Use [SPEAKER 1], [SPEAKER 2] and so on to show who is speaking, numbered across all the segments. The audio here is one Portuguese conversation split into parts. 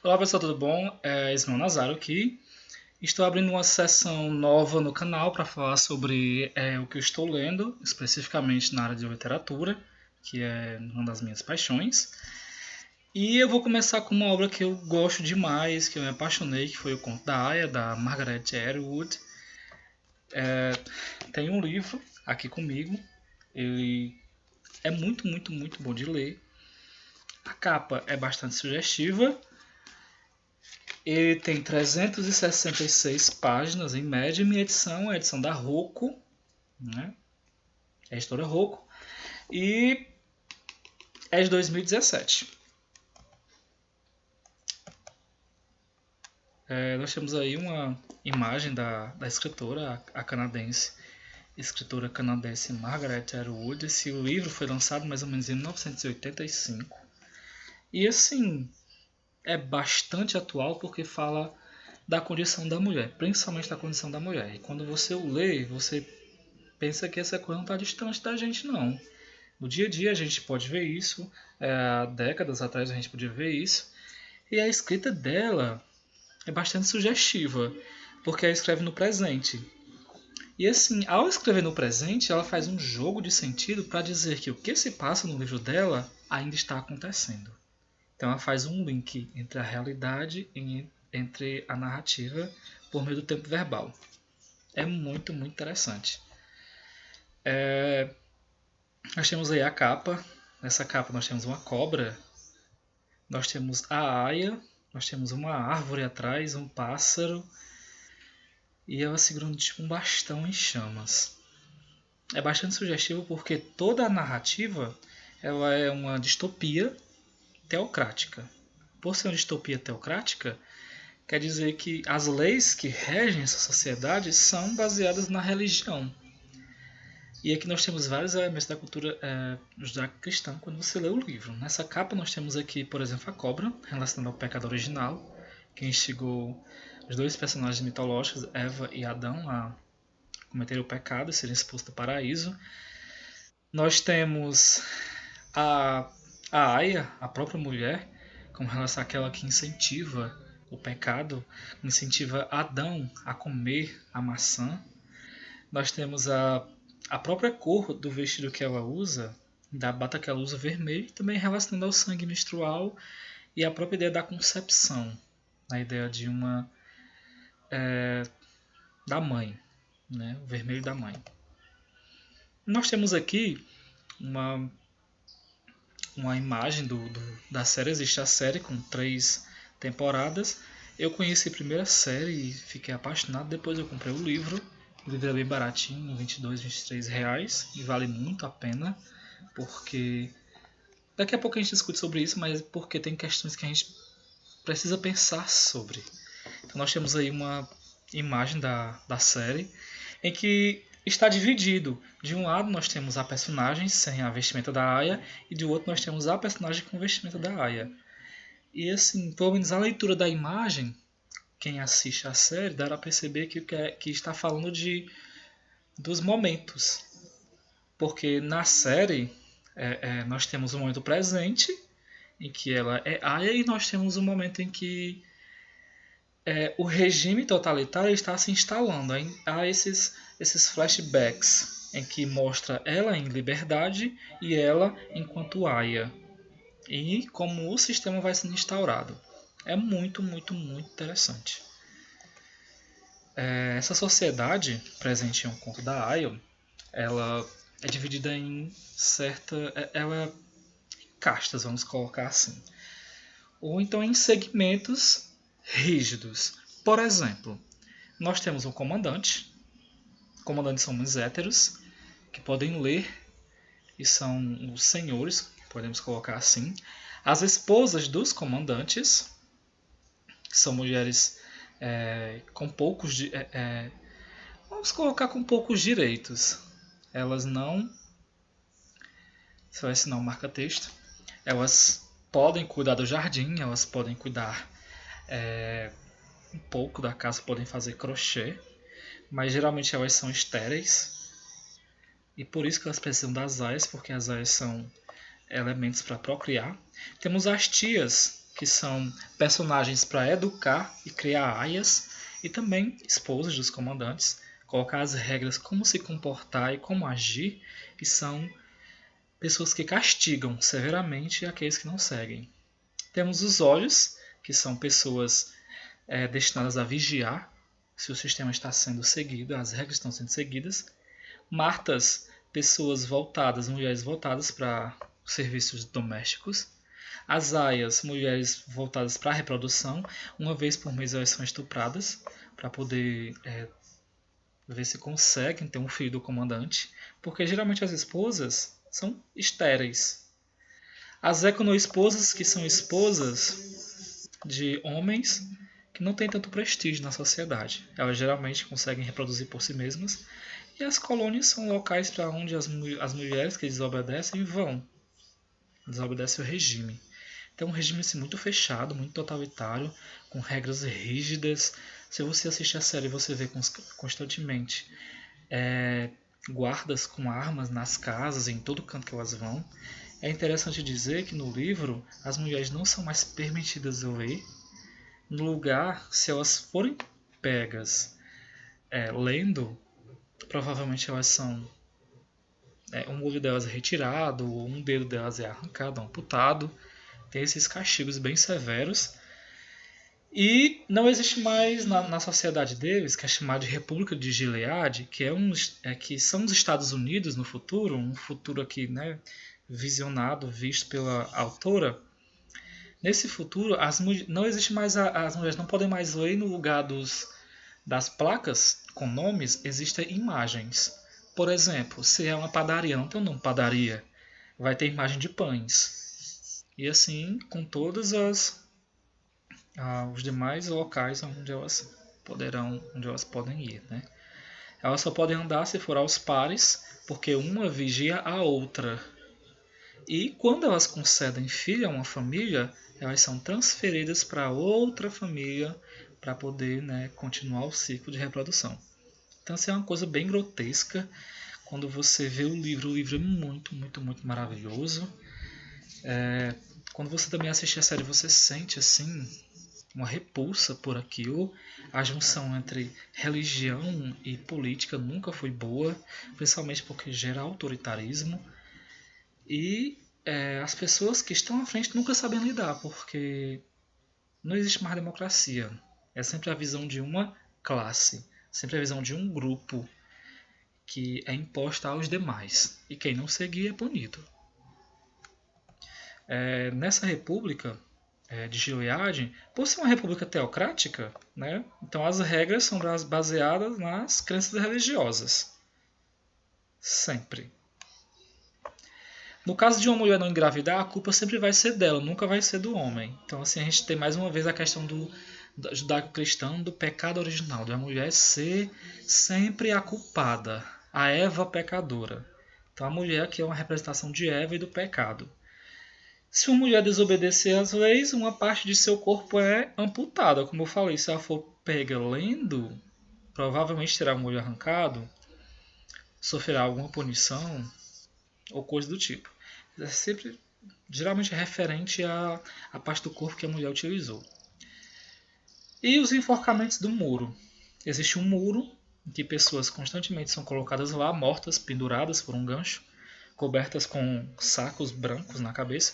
[SPEAKER 1] Olá pessoal, tudo bom? Ismael Nazaro aqui. Estou abrindo uma sessão nova no canal para falar sobre o que eu estou lendo, especificamente na área de literatura, que é uma das minhas paixões. E eu vou começar com uma obra que eu gosto demais, que eu me apaixonei, que foi o Conto da Aia, da Margaret Atwood. Tem um livro aqui comigo, ele é muito, muito, muito bom de ler. A capa é bastante sugestiva. Ele tem 366 páginas em média. Minha edição é a edição da Rocco, né? É a editora Rocco. E é de 2017. Nós temos aí uma imagem da escritora, a canadense, escritora canadense Margaret Atwood. Esse livro foi lançado mais ou menos em 1985. E assim, é bastante atual porque fala da condição da mulher, principalmente da condição da mulher. E quando você o lê, você pensa que essa coisa não está distante da gente, não. No dia a dia a gente pode ver isso, há décadas atrás a gente podia ver isso. E a escrita dela é bastante sugestiva, porque ela escreve no presente. E assim, ao escrever no presente, ela faz um jogo de sentido para dizer que o que se passa no livro dela ainda está acontecendo. Então ela faz um link entre a realidade e entre a narrativa por meio do tempo verbal. É muito, muito interessante. Nós temos aí a capa. Nessa capa nós temos uma cobra, nós temos a aia, nós temos uma árvore atrás, um pássaro e ela segurando tipo um bastão em chamas. É bastante sugestivo porque toda a narrativa ela é uma distopia teocrática. Por ser uma distopia teocrática, quer dizer que as leis que regem essa sociedade são baseadas na religião. E aqui nós temos vários elementos da cultura judaico-cristã quando você lê o livro. Nessa capa nós temos aqui, por exemplo, a cobra, relacionada ao pecado original, que instigou os dois personagens mitológicos, Eva e Adão, a cometerem o pecado e serem expulsos do paraíso. Nós temos a Aya, a própria mulher, com relação àquela que incentiva o pecado, incentiva Adão a comer a maçã. Nós temos a própria cor do vestido que ela usa, da bata que ela usa vermelho, também relacionada ao sangue menstrual e a própria ideia da concepção, a ideia de uma da mãe, né? O vermelho da mãe. Nós temos aqui uma imagem da série, existe a série com 3 temporadas. Eu conheci a primeira série e fiquei apaixonado, depois eu comprei o livro. O livro é bem baratinho, 22, 23 reais, e vale muito a pena, porque daqui a pouco a gente discute sobre isso, mas porque tem questões que a gente precisa pensar sobre. Então nós temos aí uma imagem da série em que está dividido. De um lado nós temos a personagem sem a vestimenta da Aya e do outro nós temos a personagem com vestimenta da Aya. E assim, pelo menos a leitura da imagem, quem assiste a série dá a perceber que está falando dos momentos. Porque na série nós temos um momento presente em que ela é Aya e nós temos um momento em que o regime totalitário está se instalando. Há esses flashbacks em que mostra ela em liberdade e ela enquanto Aya. E como o sistema vai sendo instaurado. É muito, muito, muito interessante. Essa sociedade presente em Um Conto da Aia, ela é dividida em ela castas, vamos colocar assim. Ou então em segmentos rígidos. Por exemplo, nós temos um comandante. Comandantes são homens héteros que podem ler e são os senhores, podemos colocar assim. As esposas dos comandantes são mulheres com poucos vamos colocar com poucos direitos. Elas não, você vai assinar um marca-texto, elas podem cuidar do jardim, elas podem cuidar um pouco da casa, podem fazer crochê, mas geralmente elas são estéreis e por isso que elas precisam das aias, porque as aias são elementos para procriar. Temos as tias, que são personagens para educar e criar aias, e também esposas dos comandantes, colocar as regras como se comportar e como agir, e são pessoas que castigam severamente aqueles que não seguem. Temos os olhos, que são pessoas destinadas a vigiar se o sistema está sendo seguido, as regras estão sendo seguidas. Martas, pessoas voltadas, mulheres voltadas para serviços domésticos. As aias, mulheres voltadas para a reprodução. Uma vez por mês elas são estupradas para poder ver se conseguem ter um filho do comandante, porque geralmente as esposas são estéreis. As econo-esposas, que são esposas de homens que não têm tanto prestígio na sociedade. Elas geralmente conseguem reproduzir por si mesmas. E as colônias são locais para onde as mulheres que desobedecem vão. Desobedecem o regime. Então, um regime assim, muito fechado, muito totalitário, com regras rígidas. Se você assistir a série, você vê constantemente guardas com armas nas casas, em todo canto que elas vão. É interessante dizer que no livro as mulheres não são mais permitidas ler. No lugar, se elas forem pegas lendo, provavelmente elas são um olho delas é retirado, um dedo delas é arrancado, amputado. Tem esses castigos bem severos. E não existe mais na sociedade deles, que é chamada de República de Gilead, que são os Estados Unidos no futuro, um futuro aqui, né, visionado, visto pela autora. Nesse futuro, não existe mais as mulheres não podem mais ler no lugar das placas com nomes, existem imagens. Por exemplo, se é uma padaria, não tem o nome padaria, vai ter imagem de pães. E assim, com todas os demais locais onde elas podem ir, né? Elas só podem andar se for aos pares, porque uma vigia a outra. E quando elas concedem filho a uma família, elas são transferidas para outra família para poder, né, continuar o ciclo de reprodução. Então, isso é uma coisa bem grotesca. Quando você vê o livro é muito, muito, muito maravilhoso. Quando você também assiste a série, você sente assim uma repulsa por aquilo. A junção entre religião e política nunca foi boa, principalmente porque gera autoritarismo. E as pessoas que estão à frente nunca sabem lidar, porque não existe mais democracia. É sempre a visão de uma classe, sempre a visão de um grupo que é imposta aos demais. E quem não seguir é punido. Nessa república de Gilead, por ser uma república teocrática, né, então as regras são baseadas nas crenças religiosas. Sempre. No caso de uma mulher não engravidar, a culpa sempre vai ser dela, nunca vai ser do homem. Então assim a gente tem mais uma vez a questão do judaico-cristão do pecado original, da mulher ser sempre a culpada, a Eva pecadora. Então a mulher que é uma representação de Eva e do pecado. Se uma mulher desobedecer às leis, uma parte de seu corpo é amputada. Como eu falei, se ela for pega lendo, provavelmente terá um olho arrancado, sofrerá alguma punição ou coisa do tipo. É sempre, geralmente, referente à parte do corpo que a mulher utilizou. E os enforcamentos do muro. Existe um muro em que pessoas constantemente são colocadas lá, mortas, penduradas por um gancho, cobertas com sacos brancos na cabeça,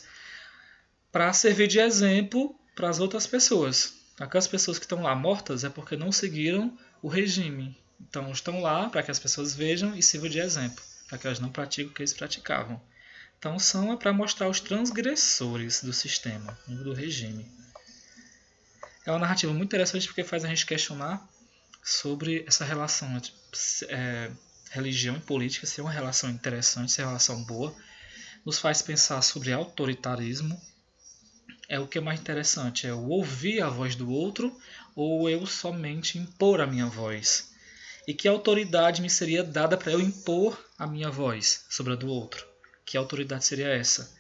[SPEAKER 1] para servir de exemplo para as outras pessoas. Aquelas pessoas que estão lá mortas é porque não seguiram o regime. Então estão lá para que as pessoas vejam e sirvam de exemplo, para que elas não pratiquem o que eles praticavam. Então são para mostrar os transgressores do sistema, do regime. É uma narrativa muito interessante porque faz a gente questionar sobre essa relação entre religião e política, se é uma relação interessante, se é uma relação boa. Nos faz pensar sobre autoritarismo. O que é mais interessante, é eu ouvir a voz do outro ou eu somente impor a minha voz? E que autoridade me seria dada para eu impor a minha voz sobre a do outro? Que autoridade seria essa?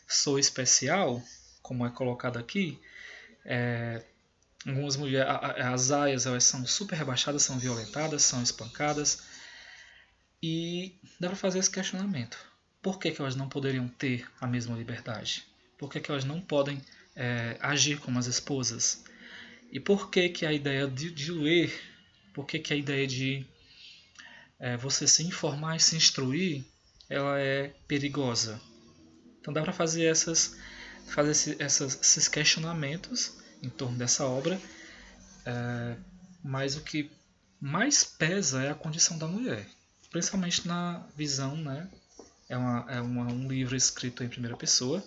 [SPEAKER 1] Sou especial, como é colocado aqui? Algumas mulheres, as aias, elas são super rebaixadas, são violentadas, são espancadas. E dá para fazer esse questionamento. Por que elas não poderiam ter a mesma liberdade? Por que elas não podem agir como as esposas. E por que que a ideia de ler, por que que a ideia de você se informar e se instruir, ela é perigosa? Então dá para fazer esses questionamentos em torno dessa obra, mas o que mais pesa é a condição da mulher, principalmente na visão, né? Um livro escrito em primeira pessoa,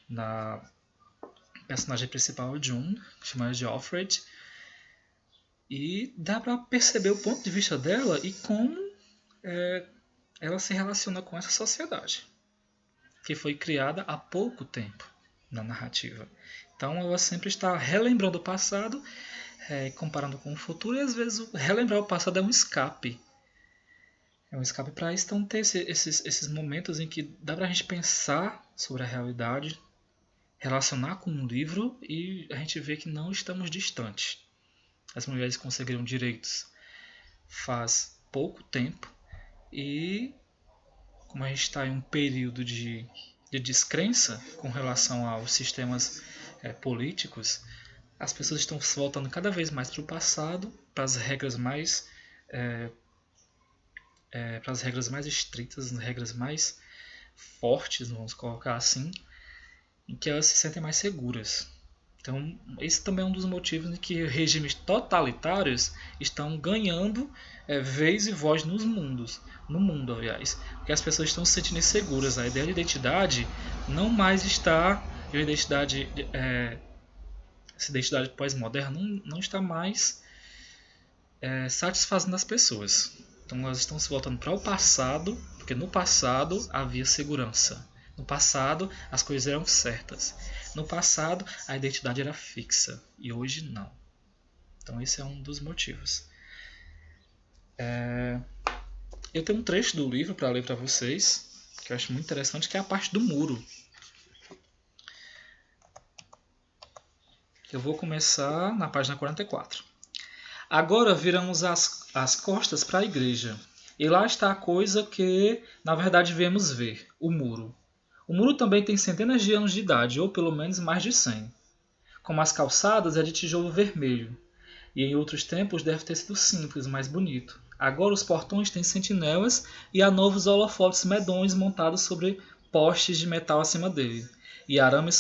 [SPEAKER 1] na personagem principal June, chamada de Alfred, e dá para perceber o ponto de vista dela e como ela se relaciona com essa sociedade, que foi criada há pouco tempo na narrativa. Então ela sempre está relembrando o passado, comparando com o futuro, e às vezes relembrar o passado é um escape. É um escape para então ter esses momentos em que dá para a gente pensar sobre a realidade, relacionar com um livro e a gente vê que não estamos distantes. As mulheres conseguiram direitos faz pouco tempo e como a gente está em um período de descrença com relação aos sistemas políticos, as pessoas estão se voltando cada vez mais para o passado, para as regras mais estritas, regras mais fortes, vamos colocar assim, em que elas se sentem mais seguras. Então, esse também é um dos motivos em que regimes totalitários estão ganhando vez e voz no mundo, aliás, porque as pessoas estão se sentindo inseguras. A ideia de identidade não mais está, essa identidade pós-moderna não está mais satisfazendo as pessoas. Então, elas estão se voltando para o passado, porque no passado havia segurança. No passado, as coisas eram certas. No passado, a identidade era fixa. E hoje, não. Então, esse é um dos motivos. Eu tenho um trecho do livro para ler para vocês, que eu acho muito interessante, que é a parte do muro. Eu vou começar na página 44. Agora viramos as costas para a igreja. E lá está a coisa que, na verdade, viemos ver: o muro. O muro também tem centenas de anos de idade, ou pelo menos mais de 100. Como as calçadas, é de tijolo vermelho, e em outros tempos deve ter sido simples, mais bonito. Agora os portões têm sentinelas e há novos holofotes medonhos montados sobre postes de metal acima dele, e arame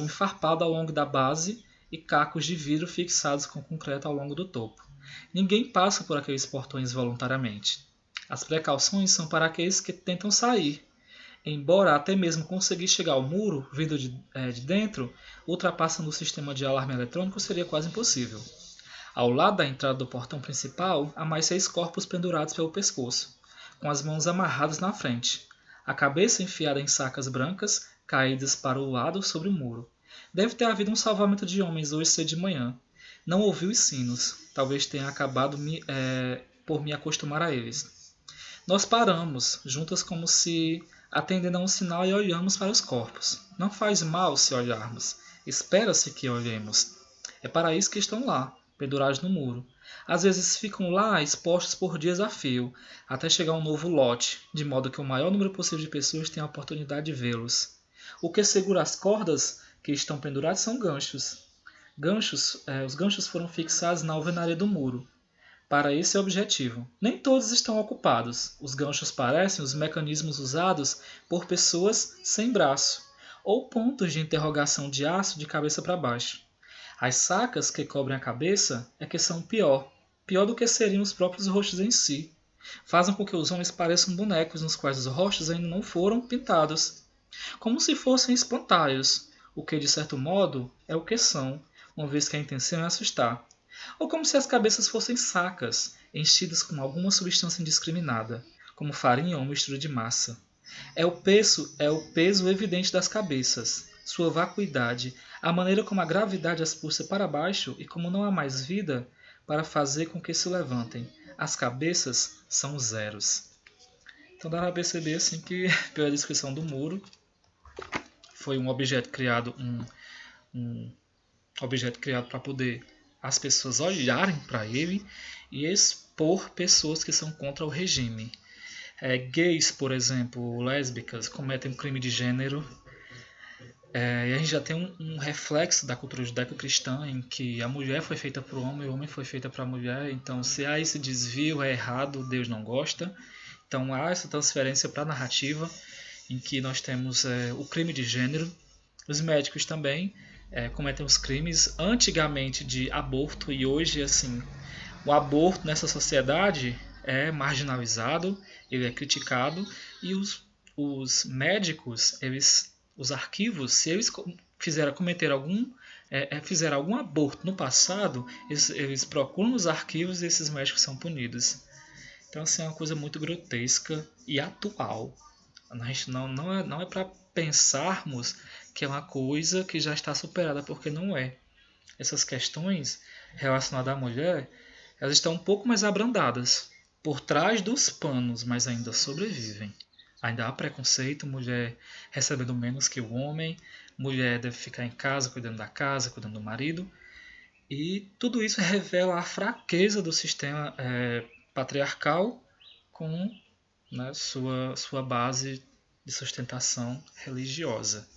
[SPEAKER 1] farpado ao longo da base e cacos de vidro fixados com concreto ao longo do topo. Ninguém passa por aqueles portões voluntariamente. As precauções são para aqueles que tentam sair. Embora até mesmo conseguir chegar ao muro, vindo de dentro, ultrapassando o sistema de alarme eletrônico seria quase impossível. Ao lado da entrada do portão principal, há mais 6 corpos pendurados pelo pescoço, com as mãos amarradas na frente, a cabeça enfiada em sacas brancas, caídas para o lado sobre o muro. Deve ter havido um salvamento de homens hoje cedo de manhã. Não ouvi os sinos, talvez tenha acabado por me acostumar a eles. Nós paramos, juntas como se atendendo a um sinal e olhamos para os corpos. Não faz mal se olharmos. Espera-se que olhemos. É para isso que estão lá, pendurados no muro. Às vezes ficam lá expostos por dias a fio, até chegar um novo lote, de modo que o maior número possível de pessoas tenha a oportunidade de vê-los. O que segura as cordas que estão penduradas são ganchos. Os ganchos foram fixados na alvenaria do muro, para esse objetivo. Nem todos estão ocupados. Os ganchos parecem os mecanismos usados por pessoas sem braço, ou pontos de interrogação de aço de cabeça para baixo. As sacas que cobrem a cabeça é que são pior do que seriam os próprios rostos em si. Fazem com que os homens pareçam bonecos nos quais os rostos ainda não foram pintados, como se fossem espantalhos, o que de certo modo é o que são, uma vez que a intenção é assustar. Ou como se as cabeças fossem sacas, enchidas com alguma substância indiscriminada, como farinha ou mistura de massa. É o peso evidente das cabeças, sua vacuidade, a maneira como a gravidade as puxa para baixo e como não há mais vida para fazer com que se levantem. As cabeças são zeros. Então dá para perceber assim que, pela descrição do muro, foi um objeto criado, um objeto criado para poder as pessoas olharem para ele e expor pessoas que são contra o regime. Gays, por exemplo, lésbicas, cometem um crime de gênero E a gente já tem um reflexo da cultura judaico-cristã em que a mulher foi feita para o homem e o homem foi feito para a mulher. Então, se há esse desvio, é errado, Deus não gosta. Então, há essa transferência para a narrativa, em que nós temos o crime de gênero. Os médicos também cometem os crimes antigamente de aborto e hoje, assim, o aborto nessa sociedade é marginalizado, ele é criticado e os médicos, os arquivos, se eles cometer fizeram algum aborto no passado, eles procuram os arquivos e esses médicos são punidos. Então, assim, é uma coisa muito grotesca e atual. A gente não é para pensarmos que é uma coisa que já está superada, porque não é. Essas questões relacionadas à mulher, elas estão um pouco mais abrandadas por trás dos panos, mas ainda sobrevivem. Ainda há preconceito, mulher recebendo menos que o homem, mulher deve ficar em casa, cuidando da casa, cuidando do marido. E tudo isso revela a fraqueza do sistema patriarcal com, né, sua base de sustentação religiosa.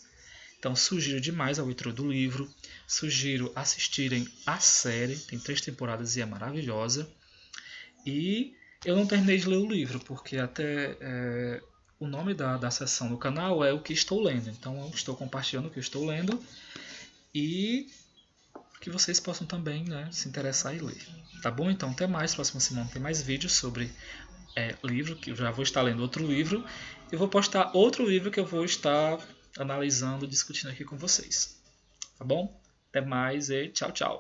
[SPEAKER 1] Então sugiro demais a leitura do livro, sugiro assistirem a série, tem 3 temporadas e é maravilhosa. E eu não terminei de ler o livro, porque até o nome da sessão do canal é o que estou lendo. Então eu estou compartilhando o que eu estou lendo e que vocês possam também, né, se interessar e ler. Tá bom? Então até mais, próxima semana tem mais vídeos sobre livro, que eu já vou estar lendo outro livro. E vou postar outro livro que eu vou estar analisando, discutindo aqui com vocês. Tá bom? Até mais e tchau, tchau.